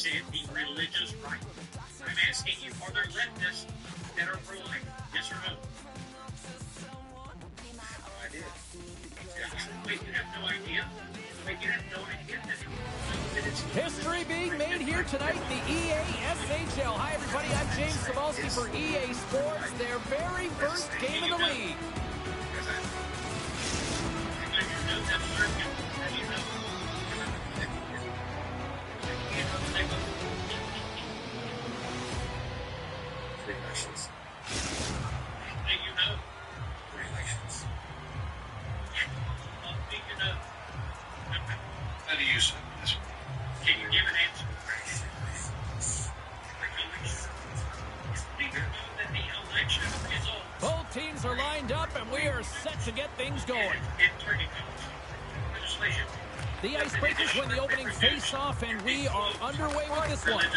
said the religious right. I'm asking you, are there leftists that are pro-life? Yes or no? I did. Wait, you have no idea? Wait, you have no idea? History being made here tonight, the EA SHL. Hi, everybody. I'm James Cebulski for EA Sports. Their very first game in the league. Relations. You know. Relations. You know. How do you say this? Can you give an answer? Both teams are lined up, and we are set to get things going. The Icebreakers win the opening face-off, and we are underway with this one.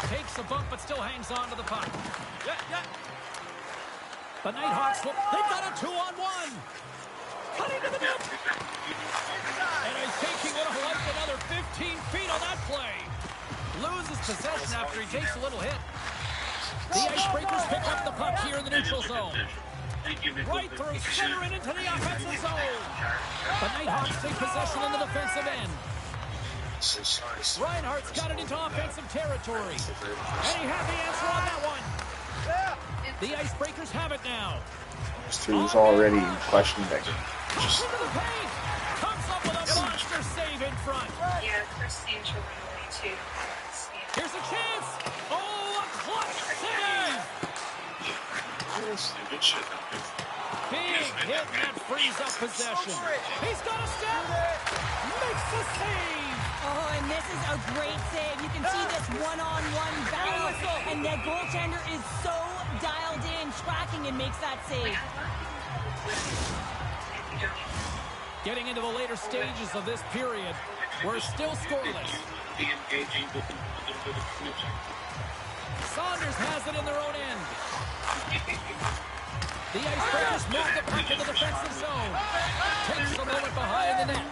Takes a bump, but still hangs on to the puck. The Nighthawks, they've got a 2-on-1. Cutting to the net. And I think he would have liked another 15 feet on that play. Loses possession after he takes a little hit. The Icebreakers pick up the puck here in the neutral zone. Right through center and into the offensive zone. The Nighthawks take possession in the defensive end. Reinhardt's got it into offensive territory. Any happy answer on that one? The Icebreakers have it now. History's already in question, Becky. Into the paint. Comes up with a monster save in front. Yeah, Christine should run away too. Here's a chance. Oh, a clutch save. Big hit, and that frees up possession. He's got a step. Makes the save. Oh, and this is a great save. You can see this one-on-one battle, and the goaltender is so dialed in, tracking, and makes that save. Getting into the later stages of this period, we're still scoreless. Saunders has it in their own end. The Icebreakers move the puck into the defensive zone. Takes a moment behind the net.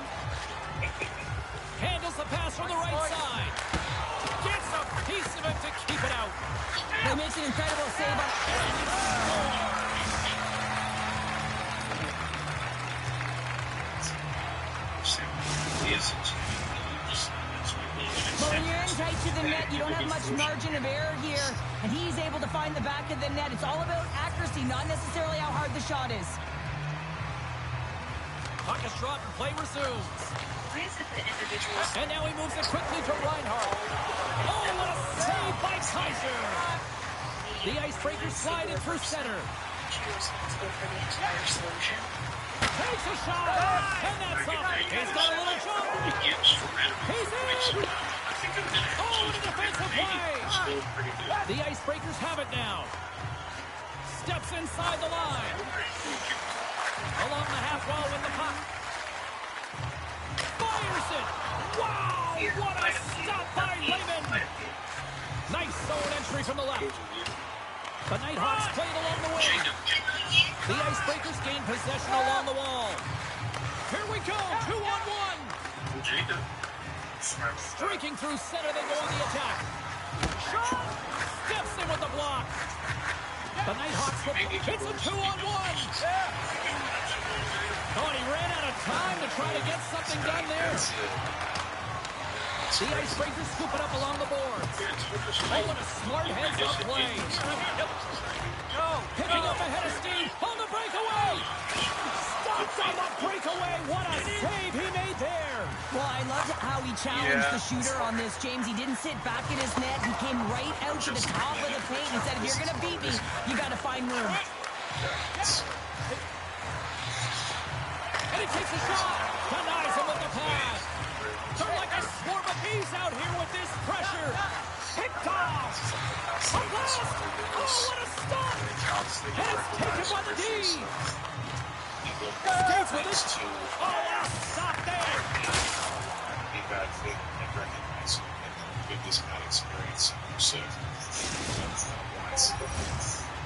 Handles the pass from the right side. Gets a piece of it to keep it out. He makes an incredible save. But when you're in tight to the net, you don't have much margin of error here, and he's able to find the back of the net. It's all about accuracy, not necessarily how hard the shot is. Puck is dropped and play resumes. Why is it the individuals? And now he moves it quickly to Reinhardt. Oh, what a save by Kaiser! The Icebreakers slide it through center. Responsible for the entire solution. Takes a shot, and that's up. He's got a little jump. He's in. Oh, the defensive play. The Icebreakers have it now. Steps inside the line. Along the half wall with the puck. Fires it. Wow, what a stop by Lehman. Nice zone entry from the left. The Nighthawks played along the wing. The Icebreakers gain possession along the wall. Here we go, 2-on-1. Streaking through center, they go on the attack. Shot! Steps in with the block. The Nighthawks, it's a 2-on-1. Oh, and he ran out of time to try to get something done there. The Icebreakers scoop it up along the boards. Oh, what a smart heads-up play. Picking up ahead of steam on the breakaway. Stops on the breakaway. What a save he made there. Well, I loved how he challenged the shooter on this, James. He didn't sit back in his net. He came right out to the top of the paint and said, if you're going to beat me, you got to find room. And he takes a shot. Denies him with the pass. They're like a swarm of bees out here with this pressure. Picked off. A blast. Oh, what a stop. And it's taken by the D. Skates with it. Oh, what a stop there.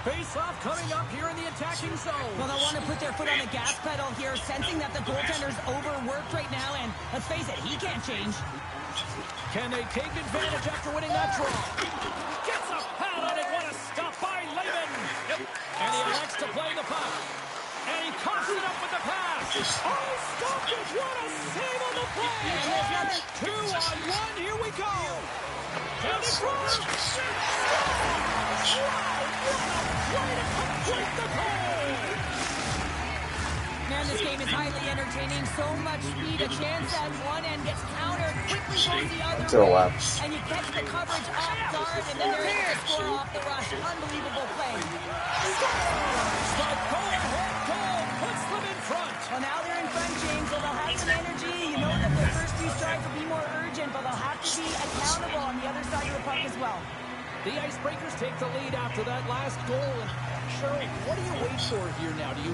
Face-off coming up here in the attacking switching zones. Well, they'll want to put their foot on the gas pedal here, sensing that the goaltender's overworked right now, and let's face it, he can't change. Can they take advantage after winning that draw? Gets a pad on it. What a stop by Lehman. And he elects to play the puck. And he coughs it up with the pass. Oh, stopped it. What a save on the play. And there's another 2-on-1. Here we go. Down in front. Wow, what a way to complete the goal. Man, this game is highly entertaining. So much speed. A chance at one end gets countered. Quickly goes the other To the way. left. And you catch the coverage off guard, and then they're able to score off the rush. Unbelievable play. The go-ahead goal puts them in front. Well, now they're in front, James. So they'll have some energy. You know that their first few strides will be more urgent, but they'll have to be accountable on the other side of the puck as well. The Icebreakers take the lead after that last goal. And Cheryl, what do you wait for here now? Do you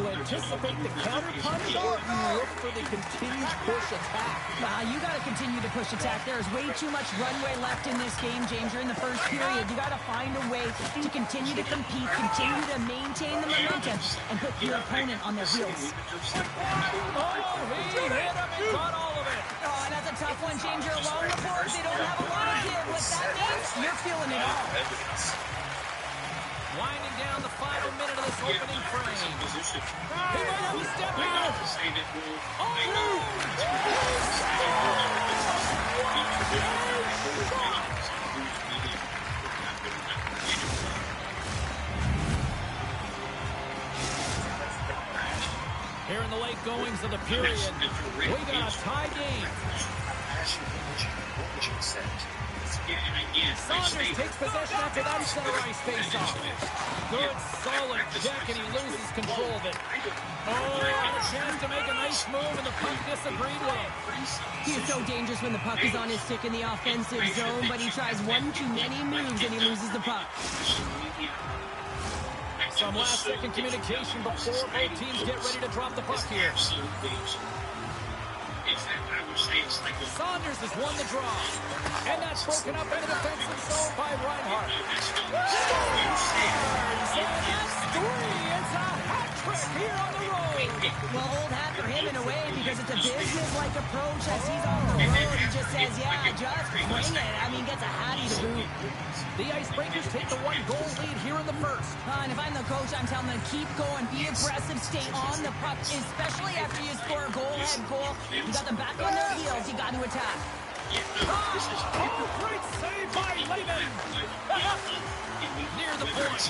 anticipate the counter punch, or do you look for the continued push attack? You got to continue to push attack. There's way too much runway left in this game, James. You're in the first period. You got to find a way to continue to compete, continue to maintain the momentum, and put your opponent on their heels. Oh, he hit him and caught all of it. Oh, and that's a tough one, James. You're along the boards. They don't have a lot of give. What that means, you're feeling it all. Winding down the final minute of this opening frame. He might have a step out. Oh, no! Here in the late goings of the period, we got a tie game. Saunders takes possession after that center ice face-off. Good, solid check, and he loses control of it. Oh, and a chance to make a nice move, and the puck disagreed with him. He is so dangerous when the puck is on his stick in the offensive zone, but he tries one too many moves, and he loses the puck. Some last-second communication before both teams get ready to drop the puck here. Saunders has won the draw. And that's broken up in the defensive zone by Reinhardt. And that's three. It's a hat trick here on the road. Well, old hat for him in a way, because it's a business-like approach as he's on the road. He just says, yeah, just bring it. I mean, gets a hattie to boot. The Icebreakers take the one-goal lead here in the first. And if I'm the coach, I'm telling them, keep going, be aggressive, stay on the puck, especially after you score a goal-head goal. You got them back on their heels, you got to attack. Oh, great save by Lehman. Near the point.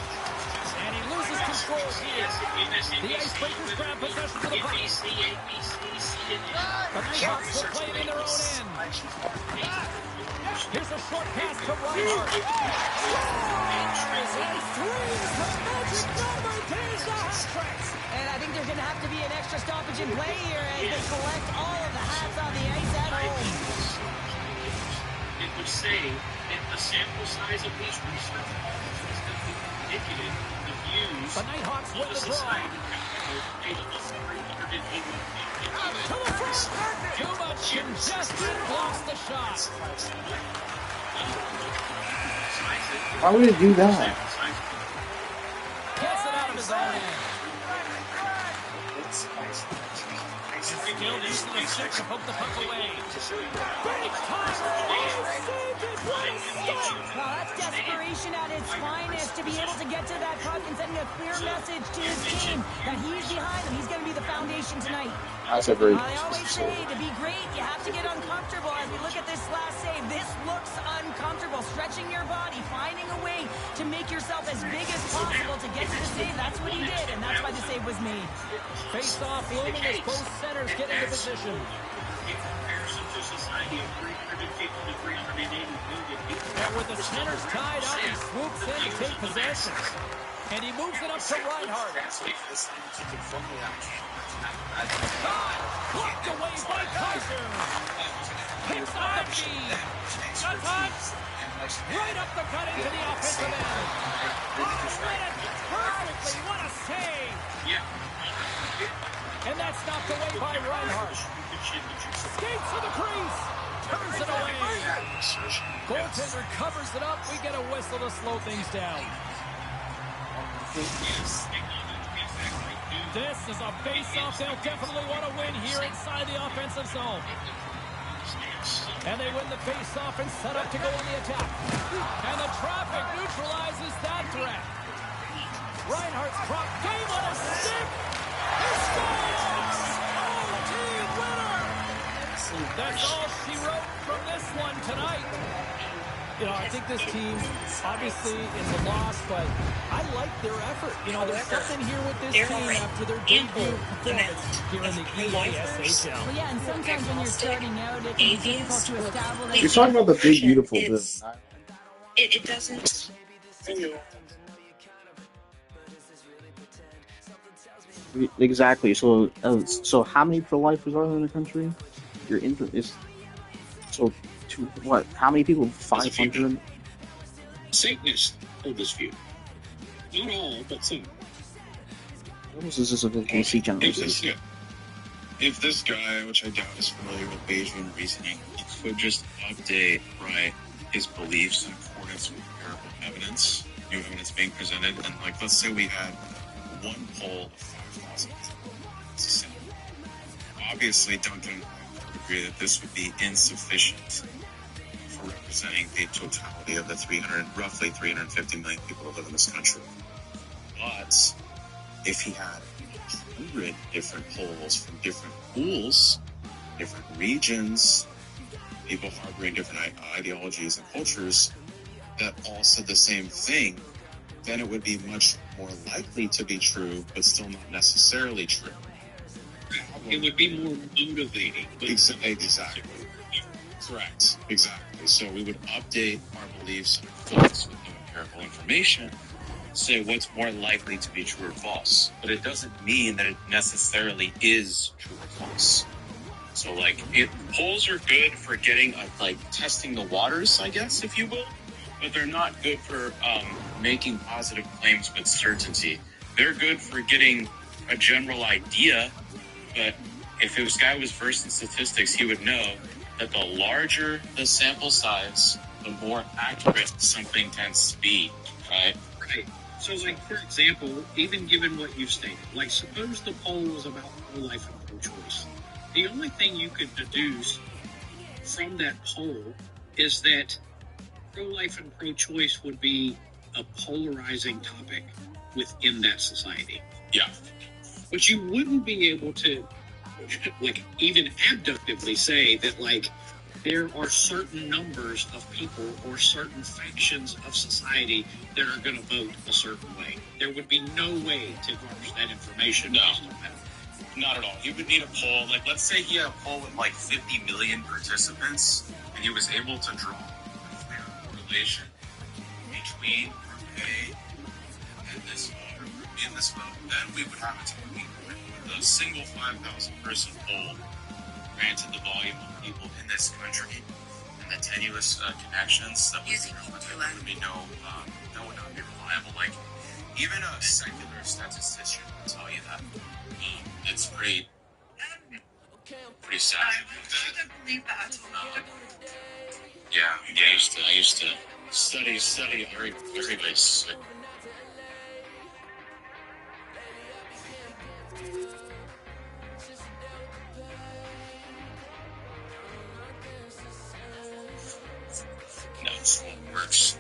And he loses control here. The Icebreakers grab possession of the puck. The Nighthawks will play it in their own end. Here's a short pass to Reinhardt. And three is the magic number. There's the hat trick. And I think there's going to have to be an extra stoppage in play here as they collect all of the hats on the ice at home. It would say that the sample size of these research is indicative of views. The Nighthawks win the draw. To the front. Too much congestion blocks the shot. Why would it do that? Gets it out of his own end. Still using the stick to poke the puck away. Big time! Well, that's desperation at its finest, to be able to get to that puck and sending a clear message to his team that he's behind them. He's going to be the foundation tonight. That's a great. I always say, to be great, you have to get uncomfortable. As we look at this last save, this looks uncomfortable. Stretching your body, finding a way to make yourself as big as possible to get to the save. That's what he did, and that's why the save was made. Face off looming as both centers get into position. In comparison to society of 350 to 380 million people. And with the centers tied up, he swoops in to take possession. And he moves it up to Reinhardt. Blocked away by Kaiser. Picks up the feed. Right up the gut into the offensive end. Oh, read it perfectly. What a save. And that's knocked away by Reinhardt. Skates to the crease. Turns it away. Goaltender covers it up. We get a whistle to slow things down. This is a face-off they'll definitely want to win here inside the offensive zone. And they win the face-off and set up to go on the attack. And the traffic neutralizes that threat. Reinhardt's prop game on a stick. He scores! Oh, team winner! That's all she wrote from this one tonight. You know, I think this team obviously is a loss, but I like their effort. You know, there's something here with this team after their debut performance here in the EASHL. Well, yeah, and sometimes when you're starting out, it can be difficult to establish. You're talking about the big, beautiful bill. It doesn't. Exactly. So, so how many pro-lifers are there in the country? Your is so to what? How many people? 500. Satanists hold this view. Not all, but some. What else is this a DC generalization? If this guy, which I doubt is familiar with Bayesian reasoning, could just update, right, his beliefs in accordance with empirical evidence, new evidence being presented, and like, let's say we had one poll of 5,000. Obviously, Duncan would agree that this would be insufficient for representing the totality of the roughly 350 million people that live in this country. But if he had 100 different polls from different pools, different regions, people harboring different ideologies and cultures that all said the same thing, then it would be much more likely to be true, but still not necessarily true. It would be more motivating. Exactly. Correct. Exactly. So we would update our beliefs with new empirical information, say what's more likely to be true or false. But it doesn't mean that it necessarily is true or false. So, like, polls are good for getting, testing the waters, I guess, if you will. But they're not good for making positive claims with certainty. They're good for getting a general idea, but if this guy was versed in statistics, he would know that the larger the sample size, the more accurate something tends to be, right? Right. So, like, for example, even given what you've stated, like, suppose the poll was about pro-life and pro-choice. The only thing you could deduce from that poll is that pro-life and pro-choice would be a polarizing topic within that society. Yeah. But you wouldn't be able to, like, even abductively say that, like, there are certain numbers of people or certain factions of society that are going to vote a certain way. There would be no way to garner that information. No, not at all. You would need a poll. Like, let's say he had a poll with, 50 million participants, and he was able to draw a clear correlation between group A and this vote, or group B and this vote. Then we would have a talking point. The single 5,000 person poll, granted the volume of people in this country and the tenuous connections that would be that would not be reliable. Like, even a secular statistician will tell you that. It's pretty sad. I would believe that. I used to study very, very basic. That's what works.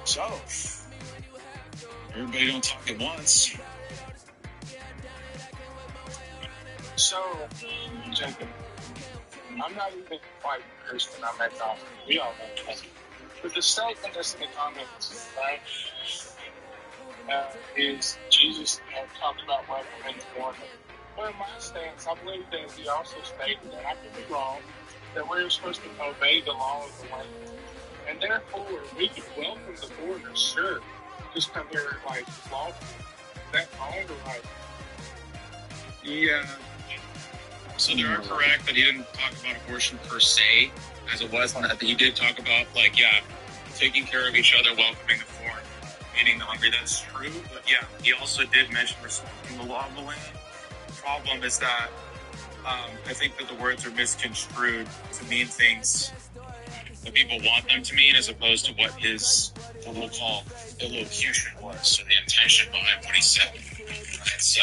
So, everybody don't talk at once. So, Jacob, I'm not even quite Christian. I'm agnostic. We all know that. But the statement that's in the comments, right, is Jesus talked about welcoming the Lord. Well, my stance, I believe that he also stated that I could be wrong, that we're supposed to obey the law of the land. And therefore, we can welcome the foreigners, sure. Just come here like lawful. That wrong or right? Yeah. So they are correct that he didn't talk about abortion per se, as it was, and that he did talk about, taking care of each other, welcoming the foreign. feeding the hungry. That's true, but yeah, he also did mention respecting the law of the land. The problem is that I think that the words are misconstrued to mean things that people want them to mean, as opposed to what his, what we'll call, elocution was, so the intention behind what he said. Right? So,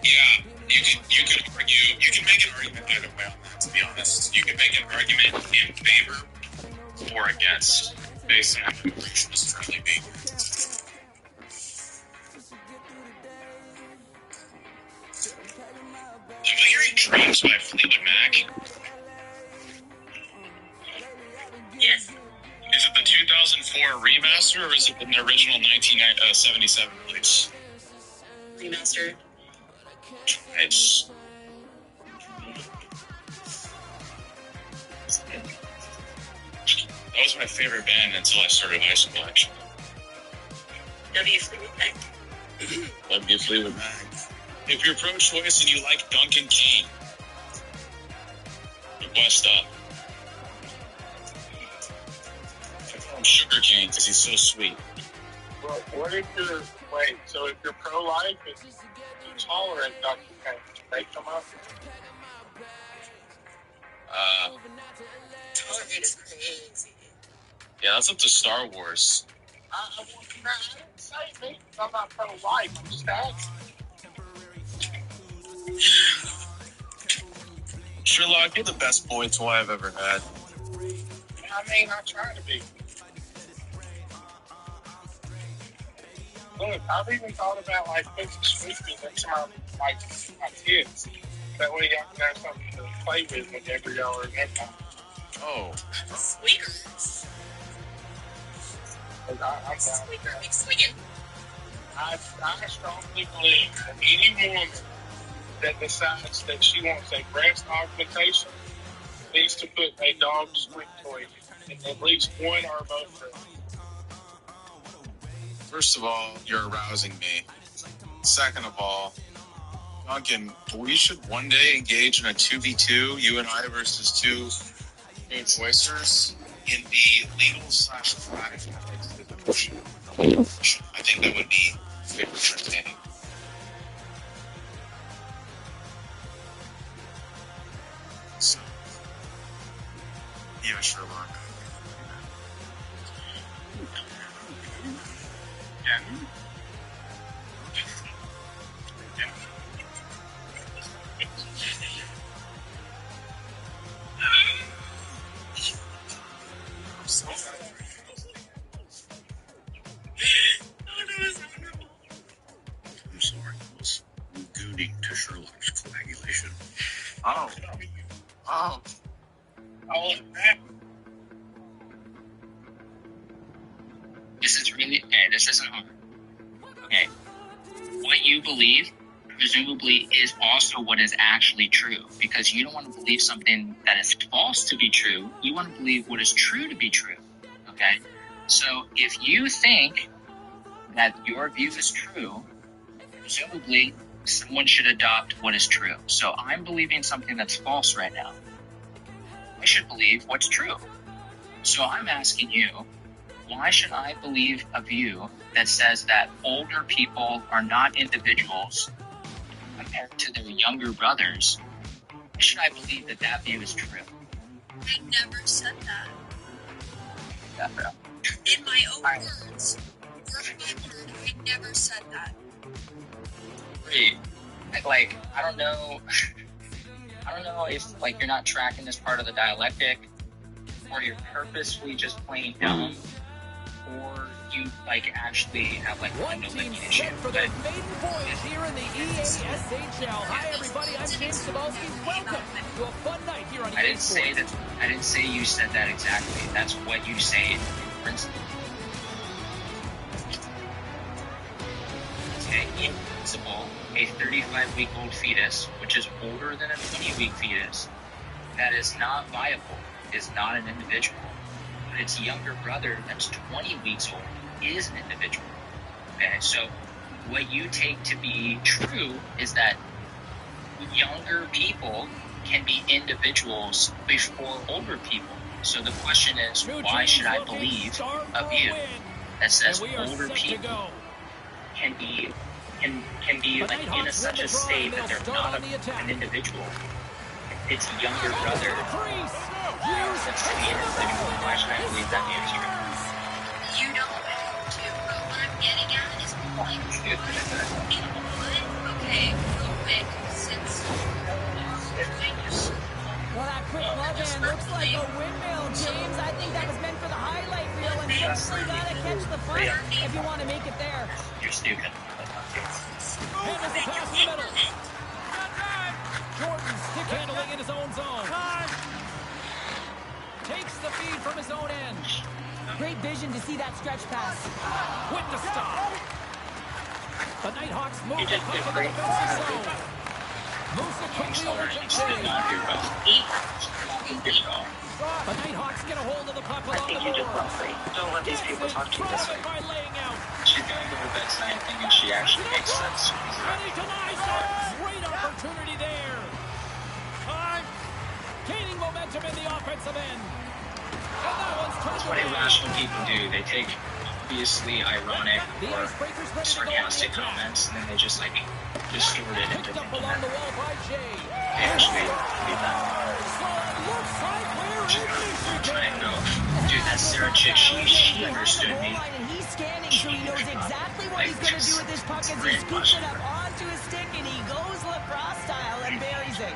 yeah, you could argue, you can make an argument either way on that, to be honest. You can make an argument in favor or against, based on how immigration is currently being. Am I hearing Dreams by Fleetwood Mac? Yes. Is it the 2004 remaster, or is it the original 1977 release? Remastered. It's... That was my favorite band until I started high school, actually. W. Fleetwood Mac. W. Fleetwood Mac. If you're pro-choice and you like Duncan Keane, request up. I call him Sugar Cane because he's so sweet. Well, what if you're, wait, so if you're pro-life and you tolerate Dr. Kane, they come up? Tolerate is crazy. Yeah, that's up to Star Wars. I didn't say me. I'm not pro-life. I'm just asking. Sherlock, you're the best boy toy I've ever had. I mean, I try to be. Look, I've even thought about, like, putting some sweeties into my kids. That way y'all can have something to play with whenever y'all are in that time. Oh. Sweakers. I'm down with Sweaker, that. big swinging. I strongly believe that any woman that decides that she wants a breast augmentation needs to put a dog squeak toy in at least one or both of them. First of all, you're arousing me. Second of all, Duncan, we should one day engage in a 2v2, you and I versus two choicers, in the legal/flag division. I think that would be very entertaining. So, yeah, Sherlock. Yeah. I'm sorry, I was gooning to Sherlock's coagulation. Oh. Oh. Oh, that. This is really, okay, this isn't hard. Okay. What you believe, presumably, is also what is actually true. Because you don't want to believe something that is false to be true. You want to believe what is true to be true. Okay? So if you think that your view is true, presumably, someone should adopt what is true. So I'm believing something that's false right now. I should believe what's true. So I'm asking you, why should I believe a view that says that older people are not individuals compared to their younger brothers? Why should I believe that that view is true? I never said that. Yeah, bro. In my own words. Word by word, I never said that. Wait, like, I don't know if, like, you're not tracking this part of the dialectic, or you're purposefully just playing dumb, or you, like, actually have, like, One window team lineage. set for their maiden voyage here in the EASHL. Hi, everybody. I'm James Cebulski. Welcome to a fun night here on I didn't say you said that exactly. That's what you say in principle. Okay, in principle, a 35-week-old fetus, which is older than a 20-week fetus, that is not viable, is not an individual. But its younger brother, that's 20 weeks old, is an individual. Okay, so what you take to be true is that younger people can be individuals before older people. So the question is, why should I believe a view that says older people can be like in such a state that they're not an individual? It's a younger brother. Why should I believe that view is true? You don't have to, but what I'm getting at is like, okay, real quick, since Well, that quick love hand looks like a windmill, James. I think that was meant for the highlight reel, and certainly gotta catch the fun if you want to make it there. You're stupid. And there's a pass in the middle. Jordan stick handling in his own zone. Takes the feed from his own end. Great vision to see that stretch pass. With the stop. The Nighthawks move the puck to the defensive zone. Moves it quickly over to Jay. The Nighthawks get a hold of the puck along the boards. Don't let these people talk to you this way. By laying out. She's going to go to bed tonight thinking she actually makes sense. And he denies it. Great opportunity there. Gaining momentum in the offensive end. And that one's turned What around. irrational people do, they take obviously ironic or sarcastic comments and then they just like distort it into Picked up along the wall by Jay. actually believe that. Looks like we're in Trying to go, dude, that Sarah chick, she understood me. And he's scanning, so he knows exactly what he's going to do with this puck as he scoops it up onto his stick, and he goes lacrosse style and buries it.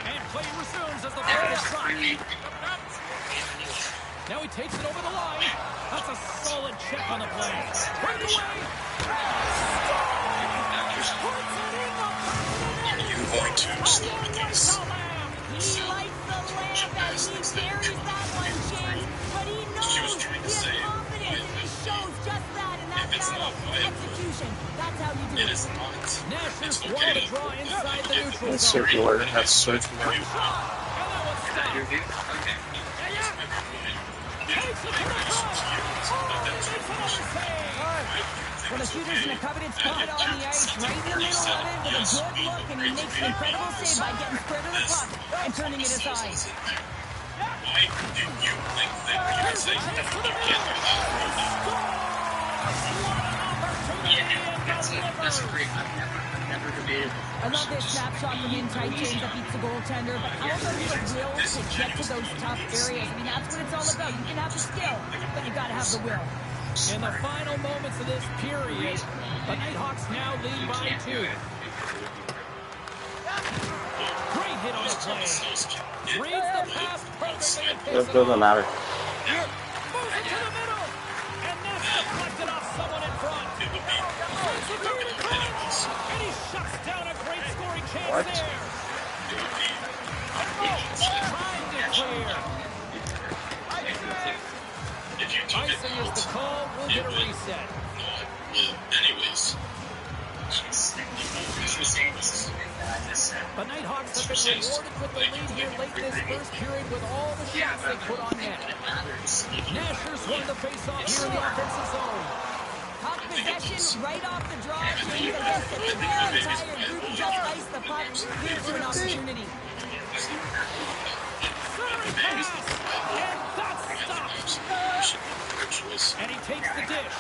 And play resumes as the ball is dropped. Now he takes it over the line. That's a solid check on the play. Right away. You're going to stop this. He lights the lamp as he buries that one, James. But he knows he has confidence, and he shows just that in that battle. Execution. That's how you do it. It is not. Nash's wall to draw inside the neutral That's zone. circular. That's circular. And that one's stopped. Your view? Okay. Takes it to the front. Oh, he makes another save. Well, the shooter's in a coveted spot on the ice, right in the middle of it, with a good look, and he makes an incredible save by getting spread of the puck and turning it aside. Why do you think that you're saying that you can't do that? That's a great. I've never debated. I love this snapshot from in tight, James, that beats the goaltender, but how about the will to get to those tough areas? I mean, that's what it's all about. You can have the skill, but you got to have the will. In the final moments of this period, the Nighthawks now lead by 2. Great hit on the play. Reads the pass perfectly and picks It it doesn't off. matter. Moves it to the middle. And that's deflected off someone in front. Takes it to the crunch. And he shuts down a great scoring chance What? there. Time to clear. Icing is the call. We'll get a reset. Anyways. The Nighthawks have been rewarded with the lead here late this first period with all the shots they put on net. Nashers won the face-off here in the offensive zone. Puck possession right off the draw, James. I guess the entire group just iced the puck. Here's an opportunity. Centering pass. And that's stopped. And he takes the dish.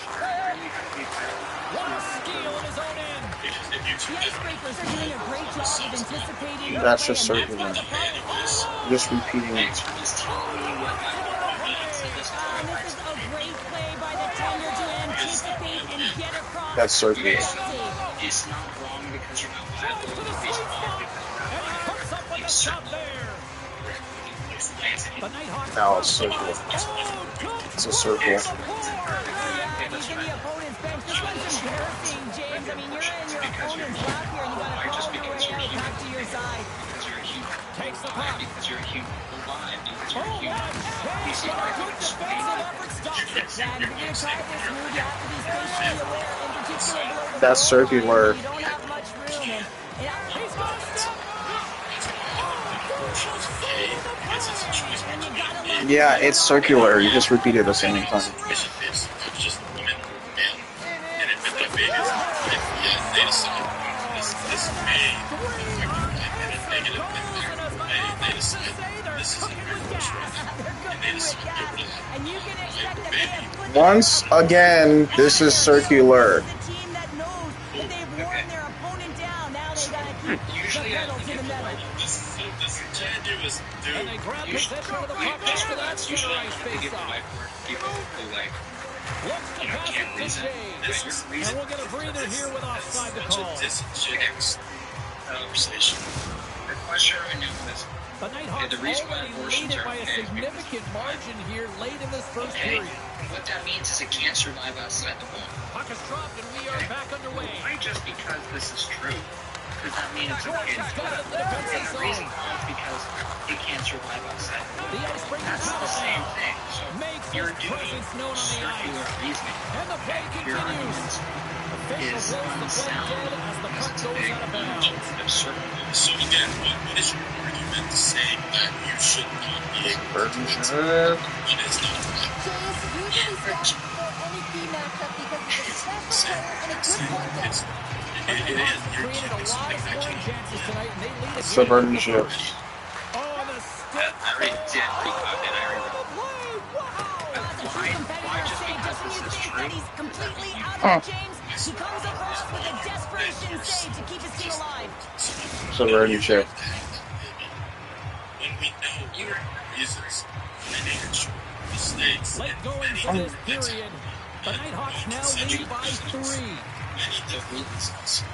What a steal in his own end. The Icebreakers are doing a great job of anticipating. That's just the play, circular. and that's why the puck- Just repeating it. This is a great play by the tender to anticipate and get across. That's circular. It's not wrong because you're not liable To to the the sweet spot. And he hooks up with the shot there. The Nighthawks. Now it's circular. Oh, good It's a circle. Yeah, he's in the opponent's bench. This one's embarrassing, James. I mean, you're in your opponent's lap here, and you got to crawl your way out back to your side. because you're a human. Takes the puck. Because you're a human. Alive because you're a Oh, human. what a chase. Good defensive effort stops it. Yeah, and if you're going to try this move, you have to be spatially aware, in particular below the That's goal line, circular. where you don't have much room. And He's going to step. and you got to look. Yeah, it's circular. You just repeat it the same time. It's just women, men, and it big is yeah, they decide. This just made a negative impact. They decided this is a miracle and they decided to get rid of that. And you can expect that they have put Once again, this is circular. This is a team that knows that they've worn their opponent down. Now they gotta keep the pedal to the metal. This Chad do is do. And they grab possession of the puck after that center ice face-off. Looks to pass it to James. And we'll get a breather here with offside the call. Disingenuous conversation. The question I knew was, The Nighthawks the reason why already abortions lead it are by a okay is significant margin here late in this first okay, period. what that means is it can't survive outside the ball. Puck is dropped and we are back underway. Why just because this is true does that mean it's George okay? has got it in the defensive And the reason zone. why is because it can't survive outside the ball. The ice breaker That's the paddle same down. thing. So Makes you're his doing presence known on the circular ice. reasoning. And the play Your continues. argument Official is blows the play unsound dead as the because puck it's a goes big out of bounds. Absurd. So again, what is your argument saying that you should not be able to do it? What is not? James usually stands for any key matchup because he's a special player and a good point It's, getter. The it is. Nighthawks You're created a giving lot of something that scoring you chances tonight, and they lead again. Suburbanship. Oh, the stick. I already did. I already caught it. I already The play. Wow. That's a true competitor just save. because Doesn't this you is think true? that he's completely out of it, James? He comes across with a desperation save to keep his team alive. Suburbanship. When we know your reasons, financial mistakes, Late and going many for this different period. The Nighthawks now lead by 3. many different reasons.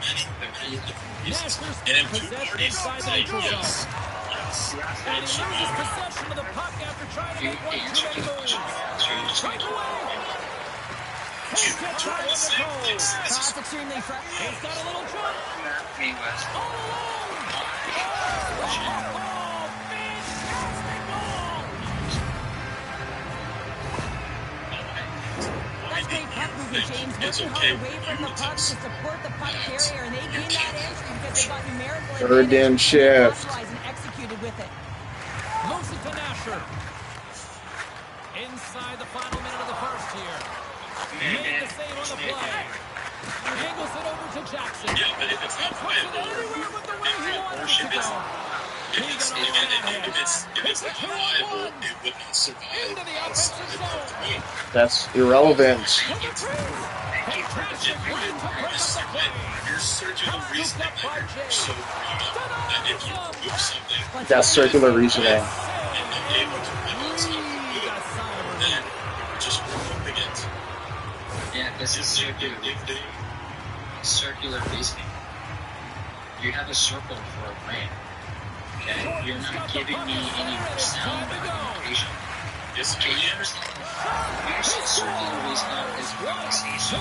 Many different reasons. Nashville's And if two possession parties inside the say neutral yes, zone. yes, And he loses possession of the puck after trying to make one too many moves. Breakaway. Takes it back to goal. That's extremely frustrating. He's got a little jump. He was. All alone. Oh, fantastic goal. That's great puck movement, James. It's Working okay hard away from the puck to support the puck carrier, and they gained that entry because they got numerical Third advantage. and And they shift. capitalized and executed with it. Moves it to Nasher. Inside the final minute of the first here. Made the save on the play. Angles it over to Jackson. Yeah, but if it's not Puts it viable, everywhere but the way he wanted it abortion to is, go. if it's not viable, it would not survive Into the outside offensive of the zone. game. That's irrelevant. With the through. Fantastic lead to break up the play. You're circular reasoning that you're so that if you move something That's circular reasoning. and not able to balance out the move, then you're just moving against Yeah, this is circular reasoning. You have a circle for a brain. Okay? You're not giving me any sound argumentation. Can you understand? You said circular reasoning is what I see. So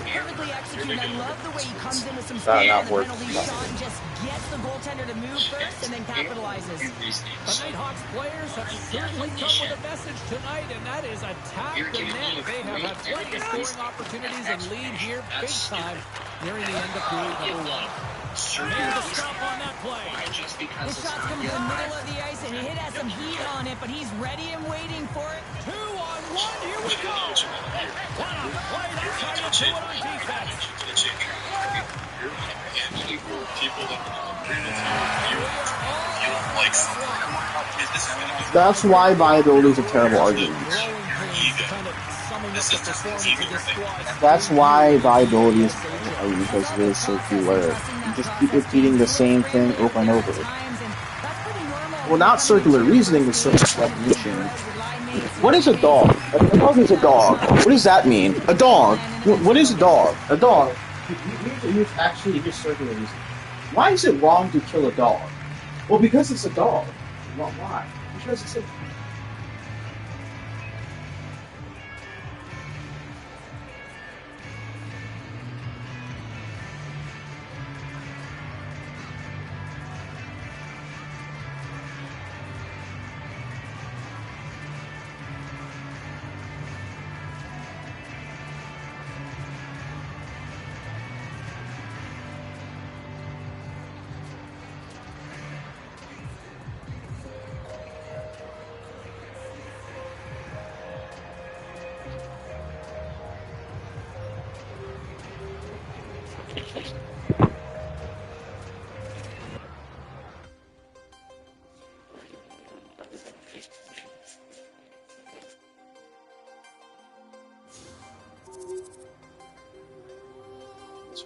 Perfectly executed. I love the way he comes in with some Not speed on the worth penalty nothing. shot and just gets the goaltender to move first and then capitalizes. The Nighthawks players have certainly come with a message tonight, and that is attack the net. They have had plenty of scoring opportunities and lead here big time nearing the end of period number 1. Made the stop on that play. just The because it's shot's not coming yet from the middle of the ice, and it has some heat on it, but he's ready and waiting for it. 2-on-1, here we go. What a play, that's how you do it on defense. people that agree with you don't like something. That's why viability is a terrible argument. This is just an ego thing. That's why viability is a terrible argument, because it is circular. You just keep repeating the same thing over and over. Well, not circular reasoning, but circular definition. What is a dog? A dog is a dog. What does that mean? A dog. What is a dog? A dog. Here's actually just circular reasoning. Why is it wrong to kill a dog? Well, because it's a dog. Well, why? Because it's a...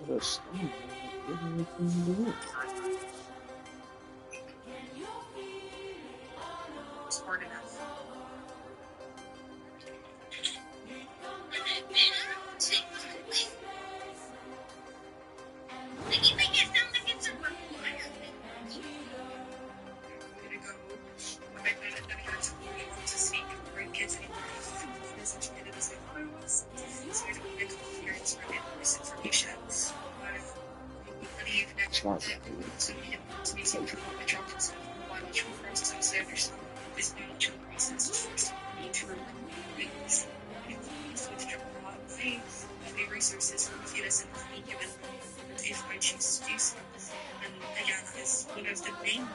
sort of stand there. Smart enough. You make it sound like it's a requirement. I'm gonna go. I don't want to speak and bring kids anymore. As educated as I thought I was, so I don't want to call parents for misinformation. I believe that to be some kind of drop instead of biological process. I understand this biological process is forced me to remove things. It's withdraw the resources from the fetus and from me given if I choose to do so. And again, as one of the main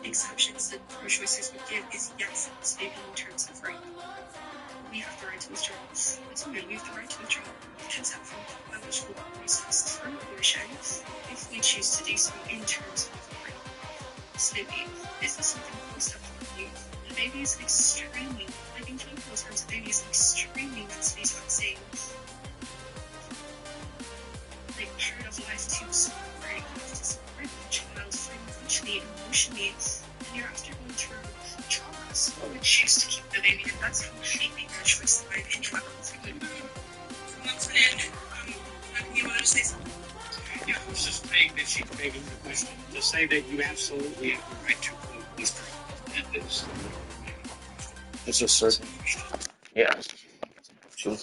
exceptions that pro-choicers would give is yes, stating in terms of rape. We have the right to withdraw. As women, we have the right to withdraw consent from the biological process through abortion if we choose to do so in terms of rape. Snoopy, this is something close up for you. The baby is an extremely, I think in those terms, the baby is an extremely sensitive vaccine. Like, part of life to support, to support the child financially, emotionally, and you're after going through traumas. I would choose to keep the baby, and that's completely their choice, in my opinion. Once again, you want to say something? Yeah, I was just saying that she's begging the question to say that you absolutely have the right to quote these problems. It's just certain. Yeah. Sure.